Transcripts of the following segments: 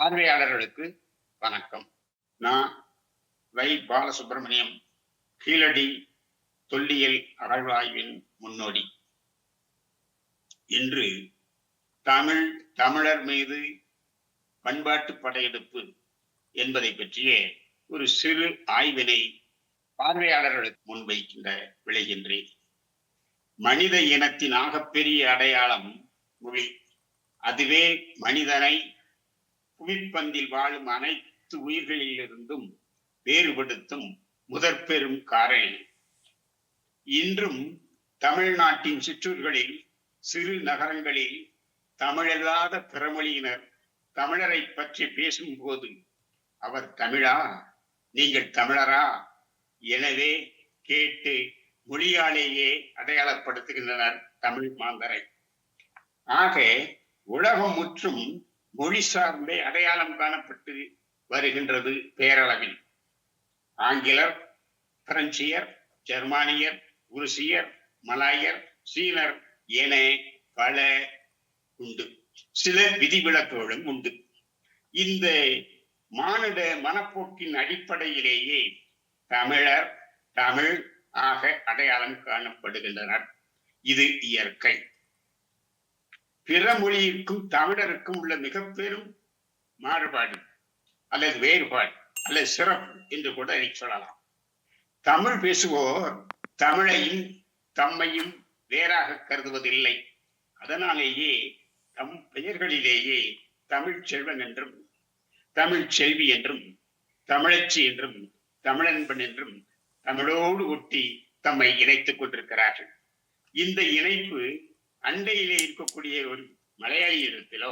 பார்வையாளர்களுக்கு வணக்கம். நான் வை. பாலசுப்ரமணியம், கீழடி தொல்லியல் அகழ்வாய்வின் முன்னோடி. இன்று தமிழர் மீது பண்பாட்டு படையெடுப்பு என்பதை பற்றிய ஒரு சிறு ஆய்வினை பார்வையாளர்களுக்கு முன்வைக்கின்ற விளைகின்றேன். மனித இனத்தின் ஆகப்பெரிய அடையாளம் மொழி. அதுவே மனிதனை புவிப்பந்தில் வாழும் அனைத்து உயிர்களிலிருந்தும் வேறுபடுத்தும் முதற் பெரும் காரணி. இன்றும் தமிழ்நாட்டின் சிற்றூர்களில், சிறு நகரங்களில் தமிழல்லாத பிறமொழியினர் தமிழரை பற்றி பேசும்போது, அவர் தமிழா, நீங்கள் தமிழரா எனவே கேட்டு மொழியாலேயே அடையாளப்படுத்துகின்றனர் தமிழ் மாந்தரை. ஆக உலகம் முற்றும் மொழி சார்ந்தே அடையாளம் காணப்பட்டு வருகின்றது பேரளவில். ஆங்கிலர், பிரெஞ்சியர், ஜெர்மானியர், உருசியர், மலாயர், சீனர் என பல உண்டு. சில விதிவிலக்குகளும் உண்டு. இந்த மானுட மனப்போக்கின் அடிப்படையிலேயே தமிழர் தமிழ் ஆக அடையாளம் காணப்படுகின்றனர். இது இயற்கை. பிற மொழிக்கும் தமிழருக்கும் உள்ள மிக பெரும் மாறுபாடு அல்லது வேறுபாடு அல்லது சிறப்பு என்று கூட அதை சொல்லலாம். தமிழ் பேசுவோர் தமிழையும் தம்மையும் வேறாக கருதுவதில்லை. அதனாலேயே தம் பெயர்களிலேயே தமிழ் செல்வன் என்றும், தமிழ் செல்வி என்றும், தமிழச்சி என்றும், தமிழன்பன் என்றும் தமிழோடு ஒட்டி தம்மை இணைத்துக் கொண்டிருக்கிறார்கள். இந்த இணைப்பு அண்டையிலே இருக்கக்கூடிய ஒரு மலையாளியிடத்திலோ,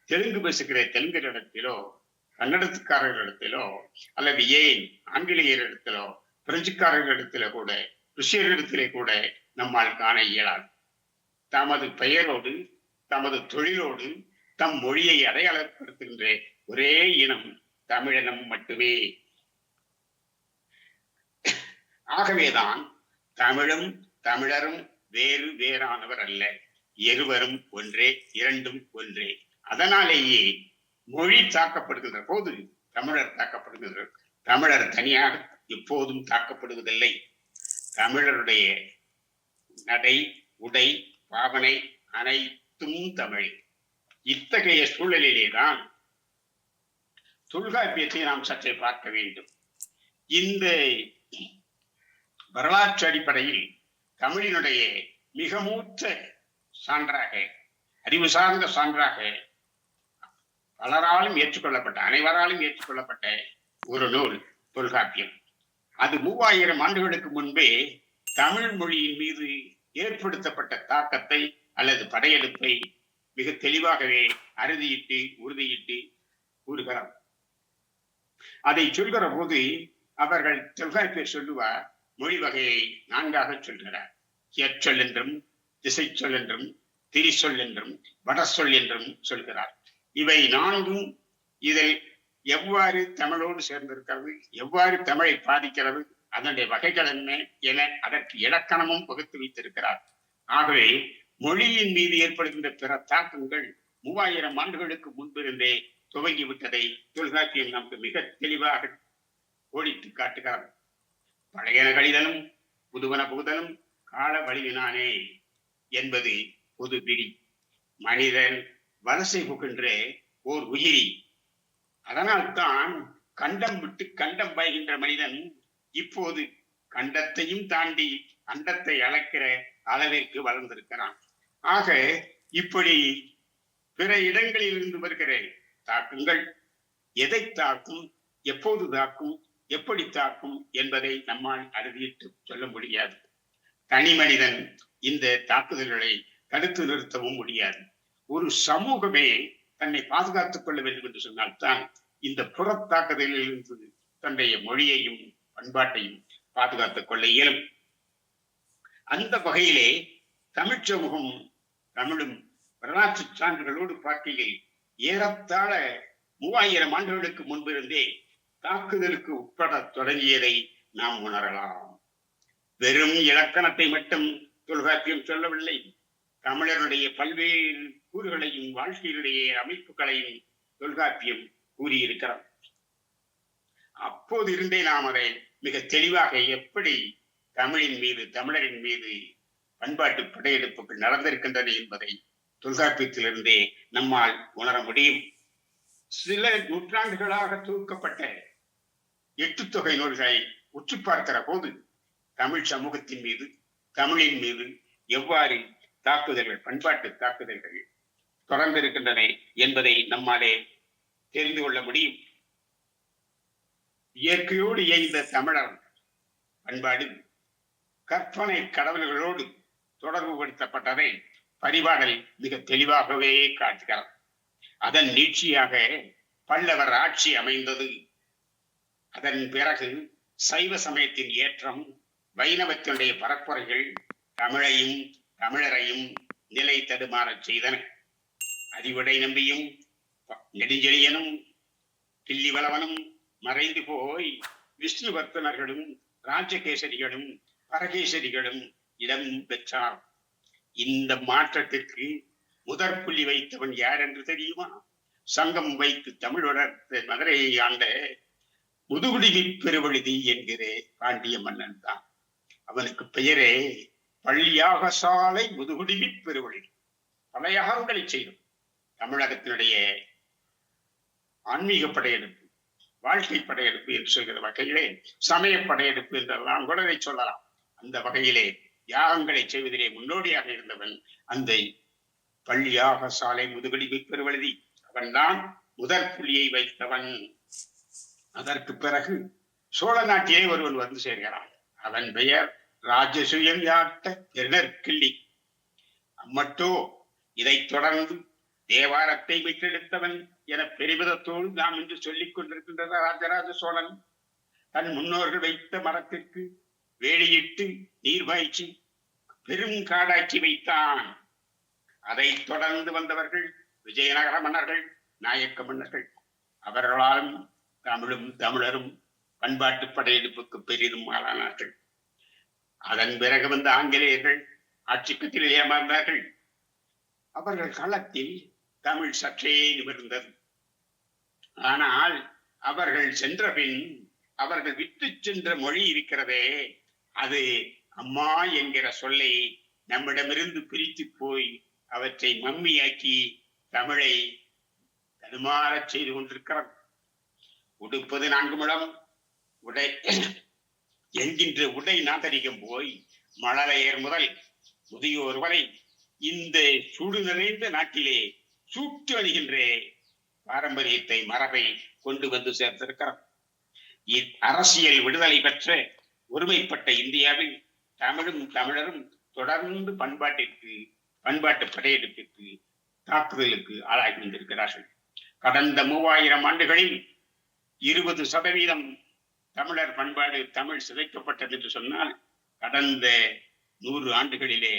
தெலுங்கு பேசுகிற தெலுங்கரிடத்திலோ, கன்னடத்துக்காரர்களிடத்திலோ, அல்லது ஏன் ஆங்கிலேயரிடத்திலோ, பிரெஞ்சுக்காரர்களிடத்திலோ கூட, ருஷ்யரிடத்திலே கூட நம்மால் காண இயலாது. தமது பெயரோடு, தமது தொழிலோடு, தம் மொழியை அடையாளப்படுத்துகின்ற ஒரே இனம் தமிழினம் மட்டுமே. ஆகவேதான் தமிழும் தமிழரும் வேறு வேறானவர் அல்ல, இருவரும் ஒன்றே, இரண்டும் ஒன்றே. அதனாலேயே மொழி தாக்கப்படுகின்ற போது தமிழர் தாக்கப்படுகின்ற, தமிழர் தனியாக எப்போதும் தாக்கப்படுவதில்லை. தமிழருடைய நடை, உடை, பாவனை அனைத்தும் தமிழ். இத்தகைய சூழலிலேதான் தொல்காப்பியத்தை நாம் சற்றே பார்க்க வேண்டும். இந்த வரலாற்று அடிப்படையில் தமிழினுடைய மிக மூத்த சான்றாக, அறிவு சார்ந்த சான்றாக, பலராலும் ஏற்றுக்கொள்ளப்பட்ட, அனைவராலும் ஏற்றுக்கொள்ளப்பட்ட ஒரு நூல் தொல்காப்பியம். அது 3000 ஆண்டுகளுக்கு முன்பே தமிழ் மொழியின் மீது ஏற்படுத்தப்பட்ட தாக்கத்தை அல்லது படையெடுப்பை மிக தெளிவாகவே அறுதியிட்டு உறுதியிட்டு கூறுகிறார். அதை சொல்கிற போது அவர்கள் தொல்காப்பியர் சொல்லுவார், மொழி வகையை 4ஆக சொல்கிறார். எச்சொல் என்றும், திசை சொல் என்றும், திரிசொல் என்றும், வடசொல் என்றும் சொல்கிறார். இவை 4ம் இதில் எவ்வாறு தமிழோடு சேர்ந்திருக்கிறது, எவ்வாறு தமிழை பாதிக்கிறது, அதனுடைய வகைகள் என்ன என அதற்கு இலக்கணமும் வகுத்து வைத்திருக்கிறார். ஆகவே மொழியின் மீது ஏற்படுகின்ற பிற தாக்கங்கள் 3000 ஆண்டுகளுக்கு முன்பிருந்தே துவங்கிவிட்டதை தொல்காப்பியம் நமக்கு மிக தெளிவாக ஓடித்து காட்டுகிறார். பழையன கழிதலும் புதுவன புகுதலும் கால வழிவினானே என்பது பொது விதி. மனிதன் வலசை புகின்ற ஓர் உயிரி. அதனால்தான் கண்டம் விட்டு கண்டம் பாய்கின்ற மனிதன் இப்போது கண்டத்தையும் தாண்டி அண்டத்தை அளக்கிற அளவிற்கு வளர்ந்திருக்கிறான். ஆக இப்படி பிற இடங்களில் இருந்து வருகிற தாக்கங்கள் எதை தாக்கும், எப்போது தாக்கும், எப்படி தாக்கும் என்பதை நம்மால் அறுதியிட்டு சொல்ல முடியாது. தனி மனிதன் இந்த தாக்குதல்களை தடுத்து நிறுத்தவும் முடியாது. ஒரு சமூகமே தன்னை பாதுகாத்துக் கொள்ள வேண்டும் என்று சொன்னால்தான் இந்த புறத்தாக்குதலில் இருந்து தன்னுடைய மொழியையும் பண்பாட்டையும் பாதுகாத்துக் கொள்ள இயலும். அந்த வகையிலே தமிழ் சமூகம் தமிழும் வரலாற்று சான்றுகளோடு பார்க்கையில் ஏறத்தாழ 3000 ஆண்டுகளுக்கு முன்பிருந்தே தாக்குதலுக்கு உட்பட தொடங்கியதை நாம் உணரலாம். வெறும் இலக்கணத்தை மட்டும் தொல்காப்பியம் சொல்லவில்லை. தமிழருடைய பல்வேறு கூறுகளையும் வாழ்க்கையினுடைய அமைப்புகளையும் தொல்காப்பியம் கூறியிருக்கிறார். அப்போது இருந்தே நாம் அதை மிக தெளிவாக எப்படி தமிழின் மீது, தமிழரின் மீது பண்பாட்டு படையெடுப்புகள் நடந்திருக்கின்றன என்பதை தொல்காப்பியத்திலிருந்தே நம்மால் உணர முடியும். சில நூற்றாண்டுகளாக தொகுக்கப்பட்ட 8 தொகை நூல்களை உற்று பார்க்கிற போது தமிழ் சமூகத்தின் மீது, தமிழின் மீது எவ்வாறு தாக்குதல்கள், பண்பாட்டு தாக்குதல்கள் தொடர்ந்திருக்கின்றன என்பதை நம்மாலே தெரிந்து கொள்ள முடியும். இயற்கையோடு இயைந்த தமிழர் பண்பாடு கற்பனை கடவுள்களோடு தொடர்பு படுத்தப்பட்டதை பரிபாடல் மிக தெளிவாகவே காட்டுகிறார். அதன் நீட்சியாக பல்லவர் ஆட்சி அமைந்தது. அதன் பிறகு சைவ சமயத்தின் ஏற்றம், வைணவத்தினுடைய பரப்புரைகள் தமிழையும் தமிழரையும் நிலை தடுமாறச் செய்தன. அறிவுடை நம்பியும் நெடுஞ்செழியனும் கிள்ளிவளவனும் மறைந்து போய் விஷ்ணுவர்த்தனர்களும் ராஜகேசரிகளும் பரகேசரிகளும் இடம் பெற்றார். இந்த மாற்றத்திற்கு முதற் புள்ளி வைத்தவன் யார் என்று தெரியுமா? சங்கம் வைத்து தமிழ் வளர்த்த மதுரையை ஆண்ட முதுகுடிமி பெருவழுதி என்கிற பாண்டிய மன்னன் தான். அவனுக்கு பெயரே பள்ளியாக சாலை முதுகுடிமி பெருவழுதி. பல யாகங்களை செய்யும். தமிழகத்தினுடைய ஆன்மீக படையெடுப்பு, வாழ்க்கை படையெடுப்பு என்று சொல்கிற வகையிலே சமய படையெடுப்பு என்றெல்லாம் கூட இதை சொல்லலாம். அந்த வகையிலே யாகங்களை செய்வதிலே முன்னோடியாக இருந்தவன் அந்த பள்ளியாக சாலை முதுகுடிமி பெருவழுதி. அவன்தான் முதற் புள்ளியை வைத்தவன். அதற்கு பிறகு சோழ நாட்டிலே ஒருவன் வந்து சேர்கிறான். அவன் பெயர் ராஜசுயம் யாட்ட திருநற்கிள்ளி. அம்மட்டோ இதைத் தொடர்ந்து தேவாரத்தை மீட்டெடுத்தவன் என பெருமிதத்தோடு நாம் இன்று சொல்லிக் கொண்டிருக்கின்ற ராஜராஜ சோழன் தன் முன்னோர்கள் வைத்த மரத்திற்கு வேலியிட்டு நீர் பாய்ச்சி பெரும் காடாக்கி வைத்தான். அதை தொடர்ந்து வந்தவர்கள் விஜயநகர மன்னர்கள், நாயக்க மன்னர்கள். அவர்களாலும் தமிழும் தமிழரும் பண்பாட்டு படையெடுப்புக்கு பெரிதும் ஆளானார்கள். அதன் பிறகு வந்த ஆங்கிலேயர்கள் ஆட்சி கட்டில் ஏமாந்தார்கள். அவர்கள் களத்தில் தமிழ் சற்றே நிமிர்ந்தது. ஆனால் அவர்கள் சென்ற பின் அவர்கள் விட்டு சென்ற மொழி இருக்கிறதே, அது அம்மா என்கிற சொல்லை நம்மிடமிருந்து பிரித்து போய் அவற்றை மம்மியாக்கி தமிழை தடுமாறச் செய்து கொண்டிருக்கிறது. உடுப்பது 4 முழம் உடை என்கின்ற உடை நாகரிகம் போய் மழலையர் முதல் முதியோர் வரை இந்த சூடு நிறைந்த நாட்டிலே சூட்டு அணிகின்ற பாரம்பரியத்தை, மரபை கொண்டு வந்து சேர்த்திருக்கிறார். அரசியல் விடுதலை பெற்ற ஒருமைப்பட்ட இந்தியாவில் தமிழும் தமிழரும் தொடர்ந்து பண்பாட்டு படையெடுப்பிற்கு, தாக்குதலுக்கு ஆளாகி வந்திருக்கிறார்கள். கடந்த 3000 ஆண்டுகளில் 20% தமிழர் பண்பாடு, தமிழ் சிதைக்கப்பட்டது என்று சொன்னால், கடந்த 100 ஆண்டுகளிலே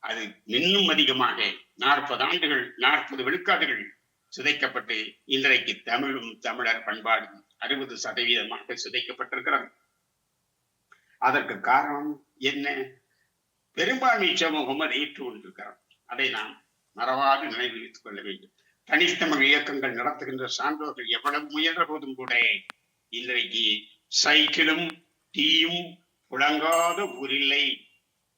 அது இன்னும் அதிகமாக 40 விழுக்காடுகள் சிதைக்கப்பட்டு இன்றைக்கு தமிழும் தமிழர் பண்பாடும் 60% சிதைக்கப்பட்டிருக்கிறது. அதற்கு காரணம் என்ன? பெரும்பான்மை சமூகம் அதை ஏற்றுக்கொண்டிருக்கிறது. அதை நாம் மறவாது நினைவில் வைத்துக் கொள்ள வேண்டும். தனித்தமிழ் இயக்கங்கள் நடத்துகின்ற சான்றோர்கள் எவ்வளவு முயன்ற போதும் கூட இன்றைக்கு சைக்கிளும் டீயும் புழங்காத ஊரில்லை,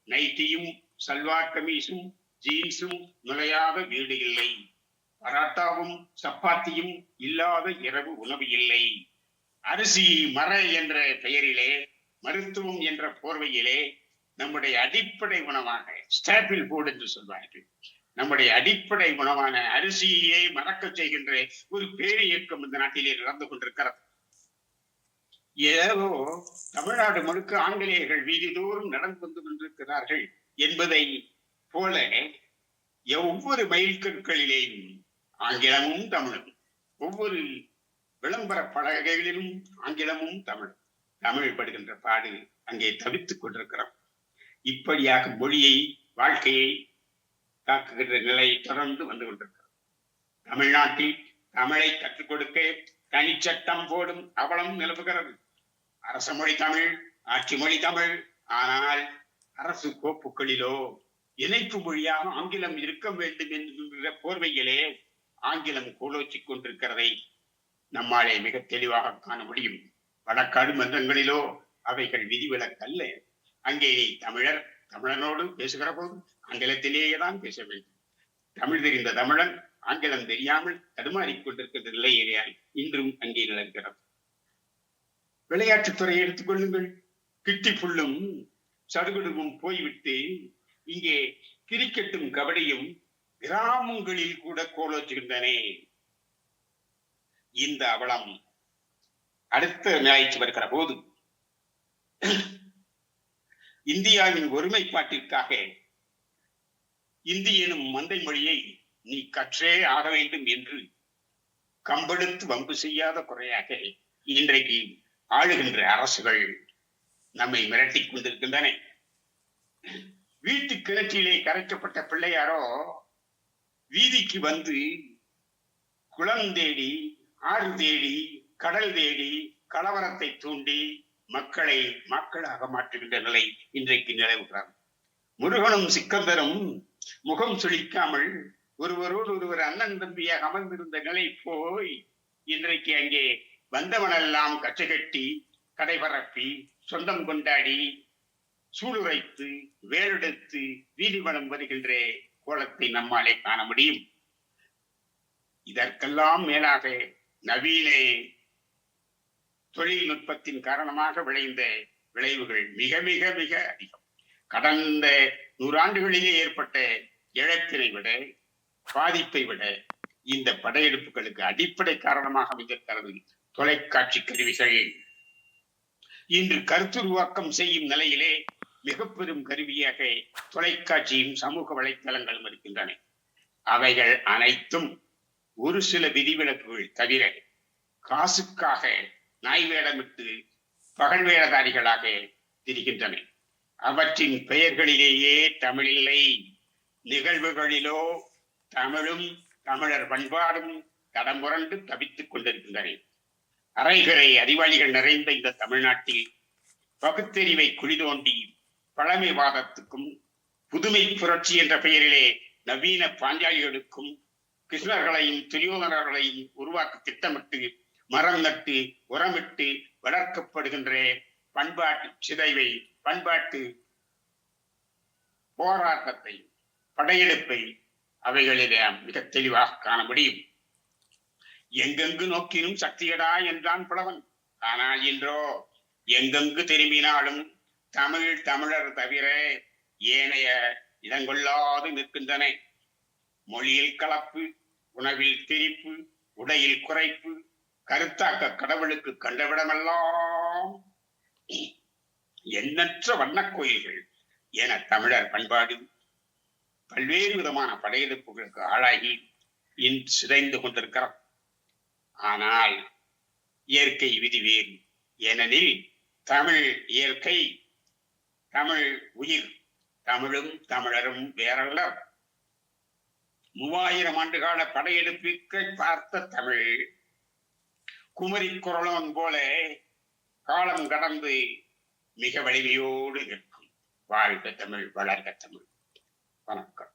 நைட்டியும் சல்வார் கமீஸும் ஜீன்ஸும் நுழையாத வீடு இல்லை, பராட்டாவும் சப்பாத்தியும் இல்லாத இரவு உணவு இல்லை, அரிசி மர என்ற பெயரிலே, மருத்துவம் என்ற போர்வையிலே நம்முடைய அடிப்படை உணவாக ஸ்டாப்பிள் ஃபுட் என்று சொல்வார்கள், நம்முடைய அடிப்படை உணவான அரிசியை மறக்க செய்கின்ற ஒரு பேர் இயக்கம் இந்த நாட்டிலே நடந்து கொண்டிருக்கிறது. ஏதோ தமிழ்நாடு முழுக்க ஆங்கிலேயர்கள் வீதிதோறும் நடந்து வந்து கொண்டிருக்கிறார்கள் என்பதை போல ஒவ்வொரு மைல்கற்களிலேயும் ஆங்கிலமும் தமிழும், ஒவ்வொரு விளம்பர பலகைகளிலும் ஆங்கிலமும் தமிழ் படுகின்ற பாடு அங்கே தவித்துக் கொண்டிருக்கிறோம். இப்படியாக மொழியை, வாழ்க்கையை தாக்குகின்ற நிலை தொடர்ந்து வந்து கொண்டிருக்கிறது. தமிழ்நாட்டில் தமிழை கற்றுக் கொடுக்க தனிச்சட்டம் போடும் அவலம் நிலவுகிறது. அரச மொழி தமிழ், ஆட்சி மொழி தமிழ். ஆனால் அரசு கோப்புகளிலோ இணைப்பு மொழியாக ஆங்கிலம் இருக்க வேண்டும் என்கின்ற போர்வையிலே ஆங்கிலம் கோலோச்சிக் கொண்டிருக்கிறதை நம்மாலே மிக தெளிவாக காண முடியும். வழக்காடு மன்றங்களிலோ அவைகள் விதிவிலக்கல்ல. அங்கே நீ தமிழனோடு பேசுகிற போது ஆங்கிலத்திலேயே தான் பேச வேண்டும். தமிழ் தெரிந்த தமிழன் ஆங்கிலம் தெரியாமல் தடுமாறிக் கொண்டிருக்கின்ற நிலையிலே இன்றும் அங்கே நிலக்கிறது. விளையாட்டுத்துறை எடுத்துக் கொள்ளுங்கள். கிட்டி புல்லும் சடுகுடுவும் போய்விட்டு இங்கே கிரிக்கெட்டும் கபடியும் கிராமங்களில் கூட கோலோச்சுகின்றன. இந்த அவலம் அடுத்த நிலைக்கு வருகிற போது இந்தியாவின் ஒருமைப்பாட்டிற்காக இந்தி எனும் மந்தை மொழியை நீ கற்றே ஆக வேண்டும் என்று கம்பெடுத்து வம்பு செய்யாத குறையாக இன்றைக்கு ஆளுகின்ற அரசுகள் நம்மை மிரட்டிக் கொண்டிருக்கின்றன. வீட்டு கிணற்றிலே கரைக்கப்பட்ட பிள்ளையாரோ வீதிக்கு வந்து குளம் தேடி, ஆறு தேடி, கடல் தேடி, கலவரத்தை தூண்டி மக்களை மக்களாக மாற்றுகின்ற நிலை இன்றைக்கு நிலவுகிறது. முருகனும் சிக்கந்தரும் முகம் சுளிக்காமல் ஒருவரோடு ஒருவர் அண்ணன் தம்பியாக அமர்ந்திருந்த நிலை போய் இன்றைக்கு அங்கே வந்தவனெல்லாம் கச்சை கட்டி, கடைபரப்பி, சொந்தம் கொண்டாடி, சூளுரைத்து, வேலெடுத்து வீதிவனம் வருகின்ற கோலத்தை நம்மாலே காண முடியும். இதற்கெல்லாம் மேலாக நவீன தொழில்நுட்பத்தின் காரணமாக விளைந்த விளைவுகள் மிக மிக மிக அதிகம். கடந்த 100 ஆண்டுகளிலே ஏற்பட்ட இழப்பினை விட, பாதிப்பை விட இந்த படையெடுப்புகளுக்கு அடிப்படை காரணமாக அமைந்திருக்கிறது தொலைக்காட்சி கருவிகள். இன்று கருத்துருவாக்கம் செய்யும் நிலையிலே மிக பெரும் கருவியாக தொலைக்காட்சியும் சமூக வலைத்தளங்களும் இருக்கின்றன. அவைகள் அனைத்தும் ஒரு சில விதிவிலக்குகள் தவிர காசுக்காக நாய் வேடமிட்டு பகல் வேடதாரிகளாக திரிகின்றன. அவற்றின் பெயர்களிலேயே தமிழில்லை. நிகழ்வுகளிலோ தமிழும் தமிழர் பண்பாடும் தடமுரண்டு தவித்துக் கொண்டிருக்கின்றன. அரைகுறை அறிவாளிகள் நிறைந்த இந்த தமிழ்நாட்டில் பகுத்தறிவை குழிதோண்டி பழமைவாதத்துக்கும் புதுமை புரட்சி என்ற பெயரிலே நவீன பாஞ்சாலிகளுக்கும் கிருஷ்ணர்களையும் துரியோதனர்களையும் உருவாக்க திட்டமிட்டு மரம் நட்டு உரமிட்டு வளர்க்கப்படுகின்ற பண்பாட்டு சிதைவை, பண்பாட்டு போராட்டத்தை, படையெடுப்பை அவைகளிலே மிக தெளிவாக காண முடியும். எங்கெங்கு நோக்கினும் சக்தியடா என்றான் புலவன். ஆனால் இன்றோ எங்கெங்கு திரும்பினாலும் தமிழர் தவிர ஏனைய இடங்கொள்ளாது நிற்கின்றன. மொழியில் கலப்பு, உணவில் திரிப்பு, உடையில் குறைப்பு, கருத்தாக்க கடவுளுக்கு கண்டவிடமெல்லாம் எண்ணற்ற வண்ணக் கோயில்கள் என தமிழர் பண்பாடு பல்வேறு விதமான படையெடுப்புகளுக்கு ஆளாகி இன்று சிதைந்து கொண்டிருக்கிறார். ஆனால் இயற்கை விதி வேறு. ஏனெனில் தமிழ் இயற்கை, தமிழ் உயிர், தமிழும் தமிழரும் வேறல்ல. 3000 ஆண்டுகால படையெடுப்பிற்கு பார்த்த தமிழ் குமரி குரலன் போல காலம் கடந்து மிக வலிமையோடு நிற்கும். வாழ்க தமிழ், வளர்க தமிழ். வணக்கம்.